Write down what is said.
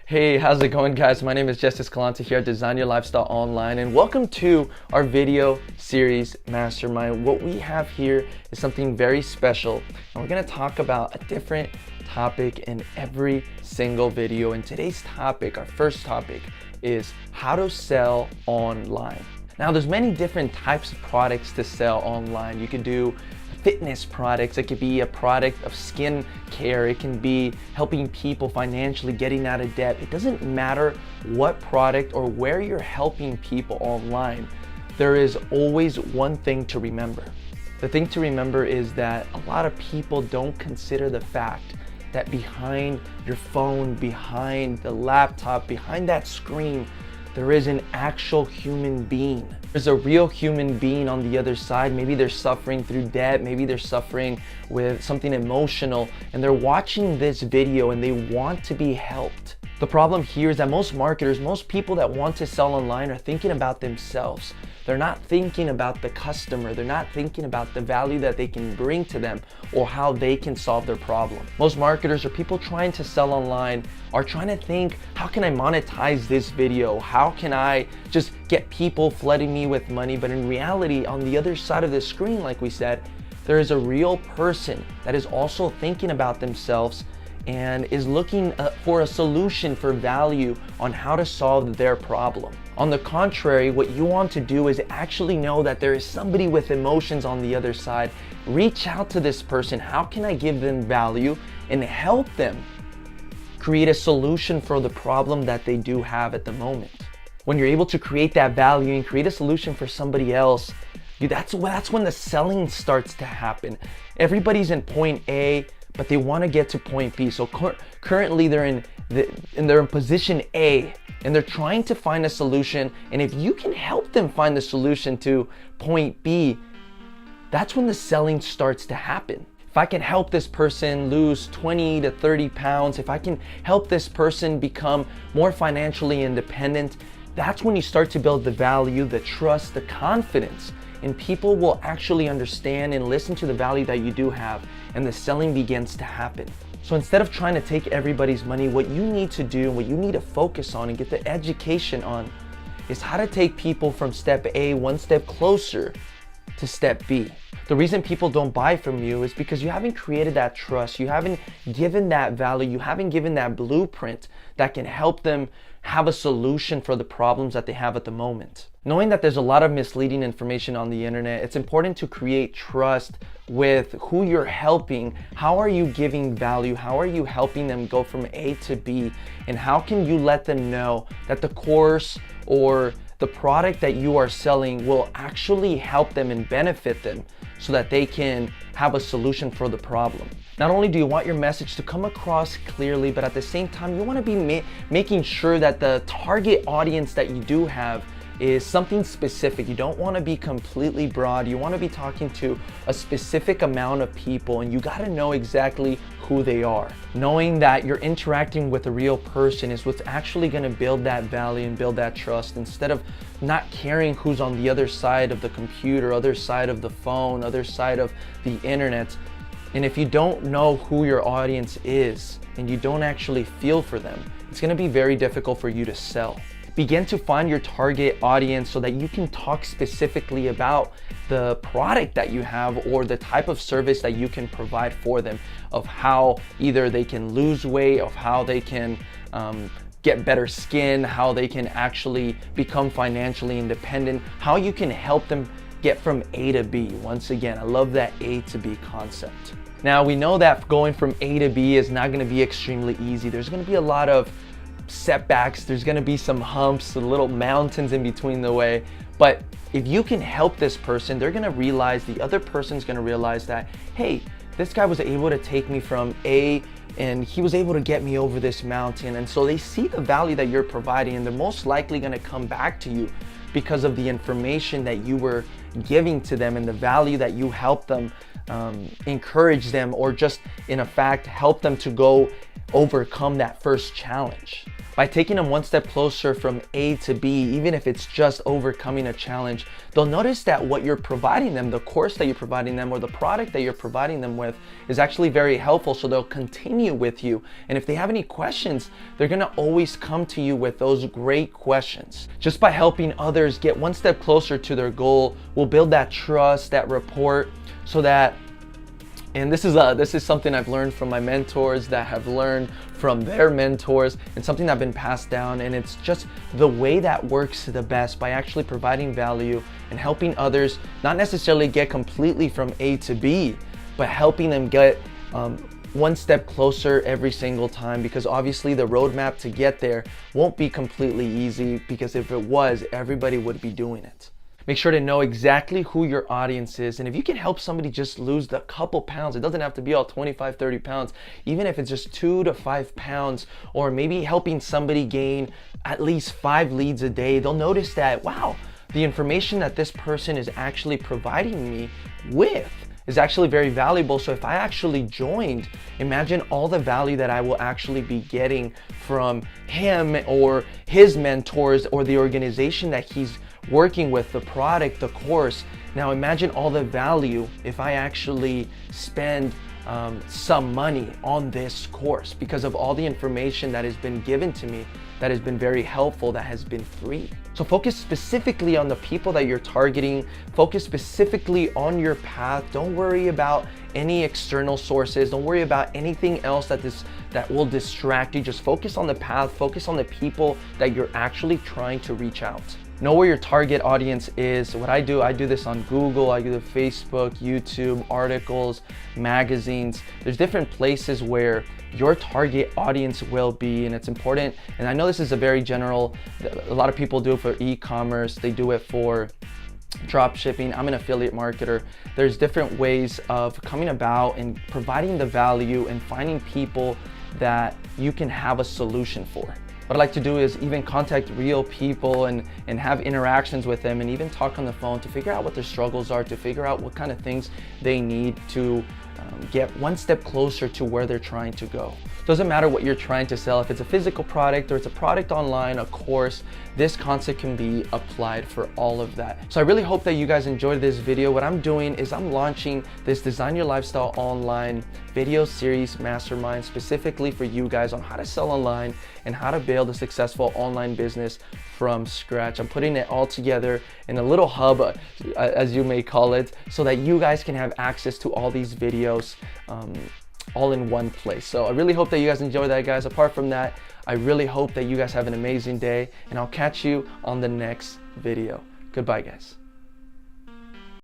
Hey, how's it going, guys? My name is A Escalante here at Design Your Lifestyle Online, and welcome to our video series Mastermind. What we have here is something very special, and we're going to talk about a different topic in every single video. And today's topic, our first topic, is how to sell online. Now, there's many different types of products to sell online. You can do fitness products, it could be a product of skin care, it can be helping people financially getting out of debt. It doesn't matter what product or where you're helping people online. There is always one thing to remember. The thing to remember is that a lot of people don't consider the fact that behind your phone, behind the laptop, behind that screen, there is an actual human being. There's a real human being on the other side. Maybe they're suffering through debt, maybe they're suffering with something emotional, and they're watching this video and they want to be helped. The problem here is that most marketers, most people that want to sell online are thinking about themselves. They're not thinking about the customer. They're not thinking about the value that they can bring to them or how they can solve their problem. Most marketers or people trying to sell online are trying to think, how can I monetize this video? How can I just get people flooding me with money? But in reality, on the other side of the screen, like we said, there is a real person that is also thinking about themselves and is looking for a solution for value on how to solve their problem. On the contrary, what you want to do is actually know that there is somebody with emotions on the other side. Reach out to this person. How can I give them value and help them create a solution for the problem that they do have at the moment? When you're able to create that value and create a solution for somebody else, that's when the selling starts to happen. Everybody's in point A, but they want to get to point B. So currently they're in position A and they're trying to find a solution. And if you can help them find the solution to point B, that's when the selling starts to happen. If I can help this person lose 20 to 30 pounds, if I can help this person become more financially independent, that's when you start to build the value, the trust, the confidence. And people will actually understand and listen to the value that you do have, and the selling begins to happen. So instead of trying to take everybody's money, what you need to do, what you need to focus on and get the education on is how to take people from step A one step closer to step B. The reason people don't buy from you is because you haven't created that trust, you haven't given that value, you haven't given that blueprint that can help them have a solution for the problems that they have at the moment. Knowing that there's a lot of misleading information on the internet, it's important to create trust with who you're helping. How are you giving value? How are you helping them go from A to B? And how can you let them know that the course or the product that you are selling will actually help them and benefit them so that they can have a solution for the problem? Not only do you want your message to come across clearly, but at the same time, you want to be making sure that the target audience that you do have is something specific. You don't want to be completely broad. You want to be talking to a specific amount of people, and you got to know exactly who they are. Knowing that you're interacting with a real person is what's actually going to build that value and build that trust, instead of not caring who's on the other side of the computer, other side of the phone, other side of the internet. And if you don't know who your audience is and you don't actually feel for them, it's going to be very difficult for you to sell. Begin to find your target audience so that you can talk specifically about the product that you have or the type of service that you can provide for them, of how either they can lose weight, of how they can get better skin, how they can actually become financially independent, how you can help them get from A to B. Once again, I love that A to B concept. Now, we know that going from A to B is not going to be extremely easy. There's going to be a lot of setbacks, there's going to be some humps, the little mountains in between the way. But if you can help this person, they're going to realize, the other person's going to realize that, hey, this guy was able to take me from A and he was able to get me over this mountain. And so they see the value that you're providing, and they're most likely going to come back to you because of the information that you were giving to them and the value that you helped them encourage them, or just in a fact help them to go overcome that first challenge. By taking them one step closer from A to B, even if it's just overcoming a challenge, they'll notice that what you're providing them, the course that you're providing them, or the product that you're providing them with is actually very helpful, so they'll continue with you. And if they have any questions, they're gonna always come to you with those great questions. Just by helping others get one step closer to their goal, we'll build that trust, that rapport, so that, and this is something I've learned from my mentors that have learned from their mentors, and something that's been passed down, and it's just the way that works the best, by actually providing value and helping others not necessarily get completely from A to B, but helping them get one step closer every single time, because obviously the roadmap to get there won't be completely easy, because if it was, everybody would be doing it. Make sure to know exactly who your audience is. And if you can help somebody just lose a couple pounds, it doesn't have to be all 25, 30 pounds, even if it's just 2 to 5 pounds, or maybe helping somebody gain at least 5 leads a day, they'll notice that, wow, the information that this person is actually providing me with is actually very valuable. So if I actually joined, imagine all the value that I will actually be getting from him or his mentors or the organization that he's working with, the product, the course. Now imagine all the value if I actually spend some money on this course, because of all the information that has been given to me, that has been very helpful, that has been free. So focus specifically on the people that you're targeting. Focus specifically on your path. Don't worry about any external sources. Don't worry about anything else that will distract you. Just focus on the path. Focus on the people that you're actually trying to reach out. Know where your target audience is. What I do this on Google, I do the Facebook, YouTube, articles, magazines. There's different places where your target audience will be, and it's important. And I know this is a very general, a lot of people do it for e-commerce, they do it for drop shipping. I'm an affiliate marketer. There's different ways of coming about and providing the value and finding people that you can have a solution for. What I like to do is even contact real people and have interactions with them, and even talk on the phone to figure out what their struggles are, to figure out what kind of things they need to get one step closer to where they're trying to go. Doesn't matter what you're trying to sell, if it's a physical product or it's a product online, a course, this concept can be applied for all of that. So I really hope that you guys enjoyed this video. What I'm doing is I'm launching this Design Your Lifestyle Online video series mastermind specifically for you guys on how to sell online and how to build a successful online business from scratch. I'm putting it all together in a little hub, as you may call it, so that you guys can have access to all these videos all in one place. So I really hope that you guys enjoy that, guys. Apart from that, I really hope that you guys have an amazing day, and I'll catch you on the next video. Goodbye, guys.